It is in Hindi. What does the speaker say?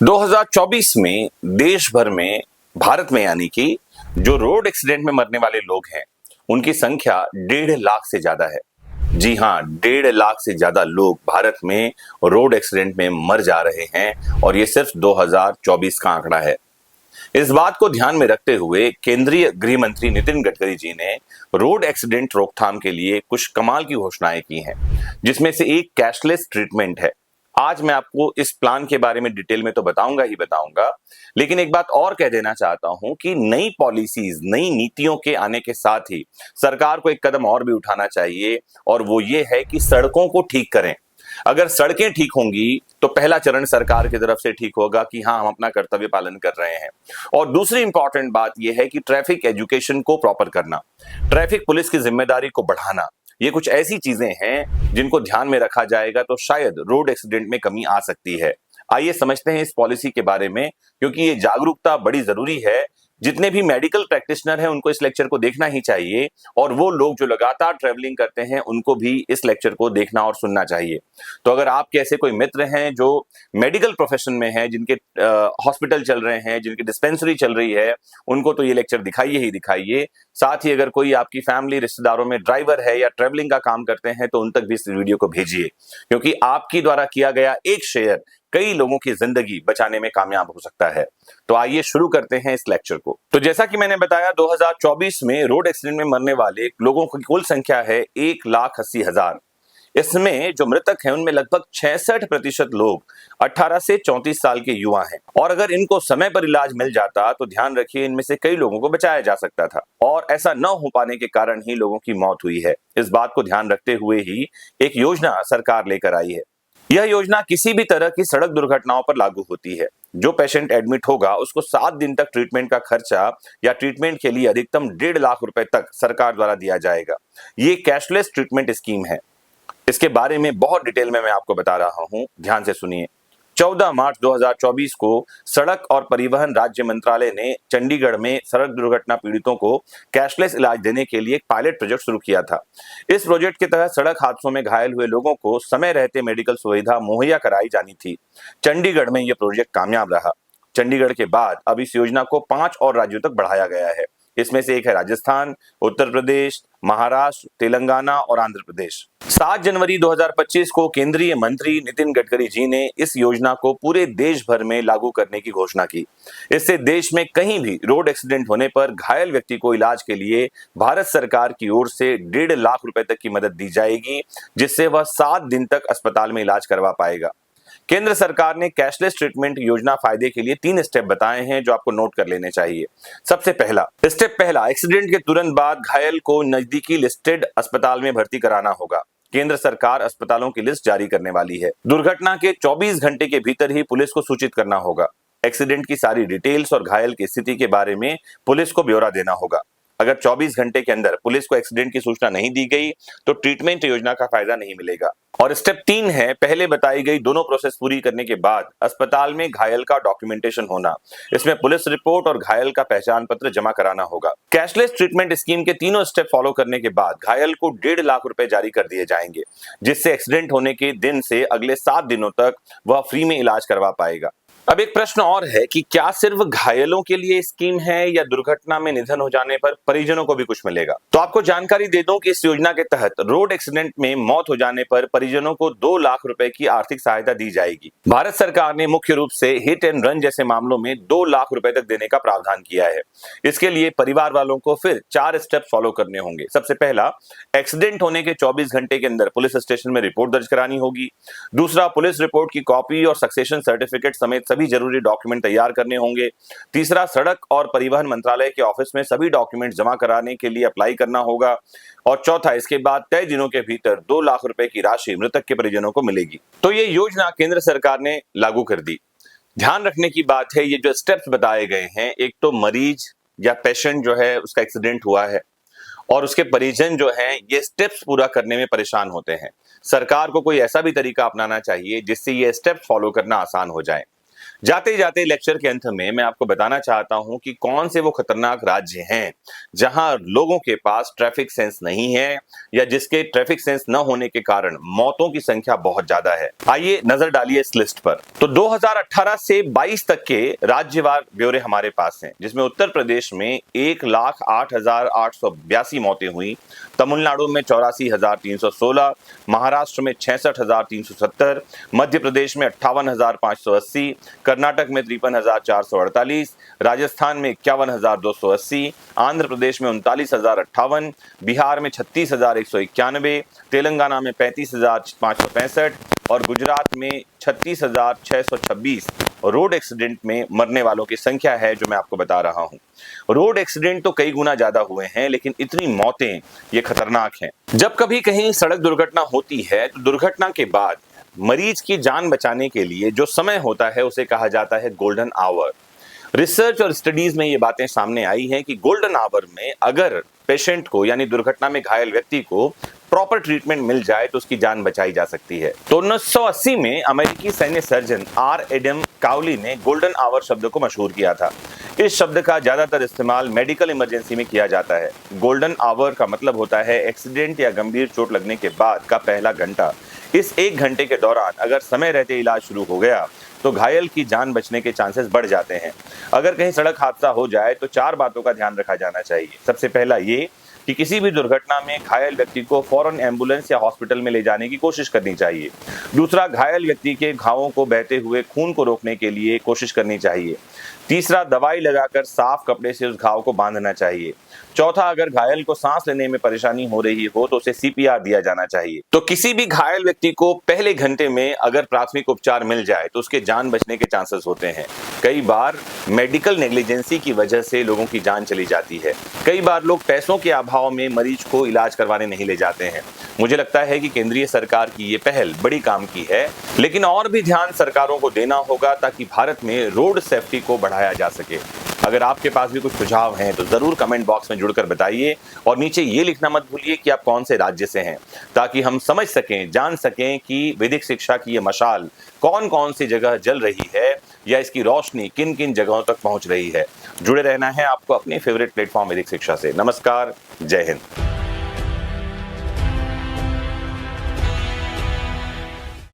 2024 में देश भर में भारत में यानी कि जो रोड एक्सीडेंट में मरने वाले लोग हैं उनकी संख्या 1.5 लाख से ज्यादा है। जी हाँ, 1.5 लाख से ज्यादा लोग भारत में रोड एक्सीडेंट में मर जा रहे हैं और ये सिर्फ 2024 का आंकड़ा है। इस बात को ध्यान में रखते हुए केंद्रीय गृह मंत्री नितिन गडकरी जी ने रोड एक्सीडेंट रोकथाम के लिए कुछ कमाल की घोषणाएं की हैं, जिसमें से एक कैशलेस ट्रीटमेंट है। आज मैं आपको इस प्लान के बारे में डिटेल में तो बताऊंगा ही बताऊंगा, लेकिन एक बात और कह देना चाहता हूं कि नई पॉलिसीज, नई नीतियों के आने के साथ ही सरकार को एक कदम और भी उठाना चाहिए, और वो ये है कि सड़कों को ठीक करें। अगर सड़कें ठीक होंगी तो पहला चरण सरकार की तरफ से ठीक होगा कि हाँ, हम अपना कर्तव्य पालन कर रहे हैं। और दूसरी इंपॉर्टेंट बात यह है कि ट्रैफिक एजुकेशन को प्रॉपर करना, ट्रैफिक पुलिस की जिम्मेदारी को बढ़ाना, ये कुछ ऐसी चीजें हैं जिनको ध्यान में रखा जाएगा तो शायद रोड एक्सीडेंट में कमी आ सकती है। आइए समझते हैं इस पॉलिसी के बारे में, क्योंकि ये जागरूकता बड़ी जरूरी है। जितने भी मेडिकल प्रैक्टिशनर हैं उनको इस लेक्चर को देखना ही चाहिए, और वो लोग जो लगातार ट्रैवलिंग करते हैं उनको भी इस लेक्चर को देखना और सुनना चाहिए। तो अगर आपके ऐसे कोई मित्र हैं जो मेडिकल प्रोफेशन में हैं, जिनके हॉस्पिटल चल रहे हैं, जिनकी डिस्पेंसरी चल रही है, उनको तो ये लेक्चर दिखाइए ही दिखाइए। साथ ही अगर कोई आपकी फैमिली रिश्तेदारों में ड्राइवर है या ट्रैवलिंग का काम करते हैं तो उन तक भी इस वीडियो को भेजिए, क्योंकि आपकी द्वारा किया गया एक शेयर कई लोगों की जिंदगी बचाने में कामयाब हो सकता है। तो आइए शुरू करते हैं इस लेक्चर को। तो जैसा कि मैंने बताया, 2024 में रोड एक्सीडेंट में मरने वाले लोगों की कुल संख्या है 1,80,000। इसमें जो मृतक हैं उनमें लगभग 66% लोग 18 से 34 साल के युवा हैं, और अगर इनको समय पर इलाज मिल जाता तो ध्यान रखिए इनमें से कई लोगों को बचाया जा सकता था, और ऐसा न हो पाने के कारण ही लोगों की मौत हुई है। इस बात को ध्यान रखते हुए ही एक योजना सरकार लेकर आई है। यह योजना किसी भी तरह की सड़क दुर्घटनाओं पर लागू होती है। जो पेशेंट एडमिट होगा उसको 7 दिन तक ट्रीटमेंट का खर्चा या ट्रीटमेंट के लिए अधिकतम 1.5 लाख रुपए तक सरकार द्वारा दिया जाएगा। ये कैशलेस ट्रीटमेंट स्कीम है। इसके बारे में बहुत डिटेल में मैं आपको बता रहा हूं, ध्यान से सुनिए। 14 मार्च 2024 को सड़क और परिवहन राज्य मंत्रालय ने चंडीगढ़ में सड़क दुर्घटना पीड़ितों को कैशलेस इलाज देने के लिए एक पायलट प्रोजेक्ट शुरू किया था। इस प्रोजेक्ट के तहत सड़क हादसों में घायल हुए लोगों को समय रहते मेडिकल सुविधा मुहैया कराई जानी थी। चंडीगढ़ में यह प्रोजेक्ट कामयाब रहा। चंडीगढ़ के बाद अब इस योजना को 5 और राज्यों तक बढ़ाया गया है। इसमें से एक है राजस्थान, उत्तर प्रदेश, महाराष्ट्र, तेलंगाना और आंध्र प्रदेश। 7 जनवरी 2025 को केंद्रीय मंत्री नितिन गडकरी जी ने इस योजना को पूरे देश भर में लागू करने की घोषणा की। इससे देश में कहीं भी रोड एक्सीडेंट होने पर घायल व्यक्ति को इलाज के लिए भारत सरकार की ओर से 1.5 लाख रुपए तक की मदद दी जाएगी, जिससे वह 7 दिन तक अस्पताल में इलाज करवा पाएगा। केंद्र सरकार ने कैशलेस ट्रीटमेंट योजना फायदे के लिए 3 स्टेप बताए हैं जो आपको नोट कर लेने चाहिए। सबसे स्टेप पहला, एक्सीडेंट के तुरंत बाद घायल को नजदीकी लिस्टेड अस्पताल में भर्ती कराना होगा। केंद्र सरकार अस्पतालों की लिस्ट जारी करने वाली है। दुर्घटना के 24 घंटे के भीतर ही पुलिस को सूचित करना होगा। एक्सीडेंट की सारी डिटेल्स और घायल की स्थिति के बारे में पुलिस को ब्यौरा देना होगा। अगर 24 घंटे के अंदर पुलिस को एक्सीडेंट की सूचना नहीं दी गई तो ट्रीटमेंट योजना का फायदा नहीं मिलेगा। और स्टेप 3 है, पहले बताई गई दोनों प्रोसेस पूरी करने के बाद अस्पताल में घायल का डॉक्यूमेंटेशन होना। इसमें पुलिस रिपोर्ट और घायल का पहचान पत्र जमा कराना होगा। कैशलेस ट्रीटमेंट स्कीम के तीनों स्टेप फॉलो करने के बाद घायल को 1.5 लाख रुपए जारी कर दिए जाएंगे, जिससे एक्सीडेंट होने के दिन से अगले 7 दिनों तक वह फ्री में इलाज करवा पाएगा। अब एक प्रश्न और है कि क्या सिर्फ घायलों के लिए स्कीम है या दुर्घटना में निधन हो जाने पर परिजनों को भी कुछ मिलेगा? तो आपको जानकारी दे दूं कि इस योजना के तहत रोड एक्सीडेंट में मौत हो जाने पर परिजनों को 2 लाख रुपए की आर्थिक सहायता दी जाएगी। भारत सरकार ने मुख्य रूप से हिट एंड रन जैसे मामलों में 2 लाख रुपए तक देने का प्रावधान किया है। इसके लिए परिवार वालों को फिर 4 स्टेप फॉलो करने होंगे। सबसे पहला, एक्सीडेंट होने के 24 घंटे के अंदर पुलिस स्टेशन में रिपोर्ट दर्ज करानी होगी। दूसरा, पुलिस रिपोर्ट की कॉपी और सक्सेशन सर्टिफिकेट समेत सभी जरूरी डॉक्यूमेंट तैयार करने होंगे। तीसरा, सड़क और परिवहन मंत्रालय के ऑफिस में सभी डॉक्यूमेंट जमा कराने के लिए अप्लाई करना होगा। और चौथा, इसके बाद तय दिनों के भीतर 2 लाख रुपए की राशि मृतक के परिजनों को मिलेगी। तो ये योजना केंद्र सरकार ने लागू कर दी। ध्यान रखने की बात है, ये जो स्टेप्स बताए गए हैं, एक तो मरीज या पेशेंट जो है उसका एक्सीडेंट हुआ है और उसके परिजन जो हैं ये स्टेप्स पूरा करने में परेशान होते हैं। सरकार को कोई ऐसा भी तरीका अपनाना चाहिए जिससे ये स्टेप फॉलो करना आसान हो जाए। जाते जाते लेक्चर के अंत में मैं आपको बताना चाहता हूं कि कौन से वो खतरनाक राज्य हैं जहां लोगों के पास ट्रैफिक सेंस नहीं है या जिसके ट्रैफिक सेंस न होने के कारण मौतों की संख्या बहुत ज्यादा है। आइए नजर डालिए इस लिस्ट पर। तो 2018 से 22 तक के राज्यवार ब्यौरे हमारे पास हैं, जिसमें उत्तर प्रदेश में 1,08,882 मौतें हुई, तमिलनाडु में 84,316, महाराष्ट्र में 66,370, मध्य प्रदेश में 58,580, कर्नाटक में 53,448, राजस्थान में 51,280, आंध्र प्रदेश में 39,058, बिहार में 36,191, तेलंगाना में 35,565 और गुजरात में 36,626 रोड एक्सीडेंट में मरने वालों की संख्या है जो मैं आपको बता रहा हूं। रोड एक्सीडेंट तो कई गुना ज्यादा हुए हैं, लेकिन इतनी मौतें ये खतरनाक हैं। जब कभी कहीं सड़क दुर्घटना होती है तो दुर्घटना के बाद मरीज की जान बचाने के लिए जो समय होता है उसे कहा जाता है गोल्डन आवर। रिसर्च और स्टडीज में ये बातें सामने आई हैं कि गोल्डन आवर में अगर पेशेंट को यानी दुर्घटना में घायल व्यक्ति को प्रॉपर ट्रीटमेंट मिल जाए तो उसकी जान बचाई जा सकती है। तो 1980 में अमेरिकी सैन्य सर्जन आर एडम काउली ने गोल्डन आवर शब्द को मशहूर किया था। इस शब्द का ज्यादातर इस्तेमाल मेडिकल इमरजेंसी में किया जाता है। गोल्डन आवर का मतलब होता है एक्सीडेंट या गंभीर चोट लगने के बाद का पहला घंटा। इस 1 घंटे के दौरान अगर समय रहते इलाज शुरू हो गया तो घायल की जान बचने के चांसेस बढ़ जाते हैं। अगर कहीं सड़क हादसा हो जाए तो 4 बातों का ध्यान रखा जाना चाहिए। सबसे पहला ये कि किसी भी दुर्घटना में घायल व्यक्ति को फौरन एम्बुलेंस या हॉस्पिटल में ले जाने की कोशिश करनी चाहिए। दूसरा, घायल व्यक्ति के घावों को बहते हुए खून को रोकने के लिए कोशिश करनी चाहिए। तीसरा, दवाई लगाकर साफ कपड़े से उस घाव को बांधना चाहिए। चौथा, अगर घायल को सांस लेने में परेशानी हो रही हो तो उसे सीपीआर दिया जाना चाहिए। तो किसी भी घायल व्यक्ति को पहले घंटे में अगर प्राथमिक उपचार मिल जाए तो उसके जान बचने के चांसेस होते हैं। कई बार मेडिकल नेग्लिजेंसी की वजह से लोगों की जान चली जाती है। कई बार लोग पैसों के अभाव में मरीज को इलाज करवाने नहीं ले जाते हैं। मुझे लगता है कि केंद्रीय सरकार की ये पहल बड़ी काम की है, लेकिन और भी ध्यान सरकारों को देना होगा ताकि भारत में रोड सेफ्टी को बढ़ाया जा सके। अगर आपके पास भी कुछ सुझाव हैं तो जरूर कमेंट बॉक्स में जुड़कर बताइए और नीचे ये लिखना मत भूलिए कि आप कौन से राज्य से हैं, ताकि हम समझ सकें, जान सकें कि वैदिक शिक्षा की ये मशाल कौन कौन सी जगह जल रही है या इसकी रोशनी किन किन जगहों तक पहुंच रही है। जुड़े रहना है आपको अपने फेवरेट प्लेटफॉर्म वैदिक शिक्षा से। नमस्कार, जय हिंद।